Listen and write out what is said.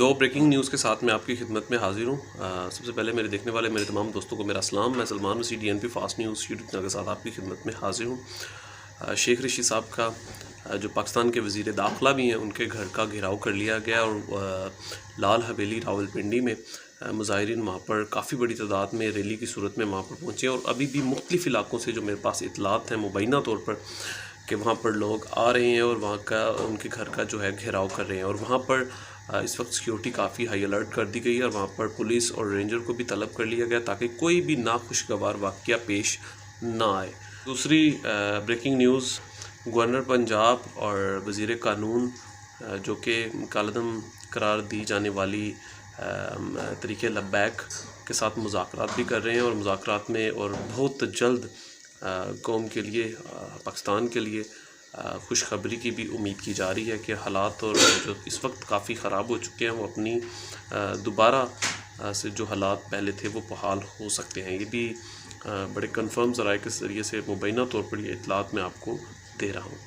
دو breaking news کے ساتھ میں آپ کی خدمت میں حاضر ہوں۔ سب سے پہلے میرے دیکھنے والے میرے تمام دوستوں کو میرا السلام۔ میں سلمان وسیع DNP fast news YouTube channel کے ساتھ آپ کی خدمت میں حاضر ہوں۔ شیخ رشید صاحب کا جو پاکستان کے وزیر داخلہ بھی ہیں، ان کے گھر کا گھیراؤ کر لیا گیا اور لال حویلی راولپنڈی میں مظاہرین وہاں پر کافی بڑی تعداد میں ریلی کی صورت میں وہاں پر پہنچے، اور ابھی بھی مختلف علاقوں سے جو میرے پاس اطلاعات ہیں مبینہ طور پر کہ وہاں پر لوگ آ رہے ہیں اور وہاں کا ان کے گھر کا جو ہے گھیراؤ کر رہے ہیں، اور وہاں پر اس وقت سیکیورٹی کافی ہائی الرٹ کر دی گئی ہے، اور وہاں پر پولیس اور رینجر کو بھی طلب کر لیا گیا تاکہ کوئی بھی ناخوشگوار واقعہ پیش نہ آئے۔ دوسری بریکنگ نیوز، گورنر پنجاب اور وزیر قانون جو کہ کالعدم قرار دی جانے والی طریقے لبیک کے ساتھ مذاکرات بھی کر رہے ہیں، اور مذاکرات میں اور بہت جلد قوم کے لیے، پاکستان کے لیے خوشخبری کی بھی امید کی جا رہی ہے کہ حالات اور جو اس وقت کافی خراب ہو چکے ہیں وہ اپنی دوبارہ سے جو حالات پہلے تھے وہ بحال ہو سکتے ہیں۔ یہ بھی بڑے کنفرم ذرائع کے ذریعے سے مبینہ طور پر یہ اطلاعات میں آپ کو دے رہا ہوں۔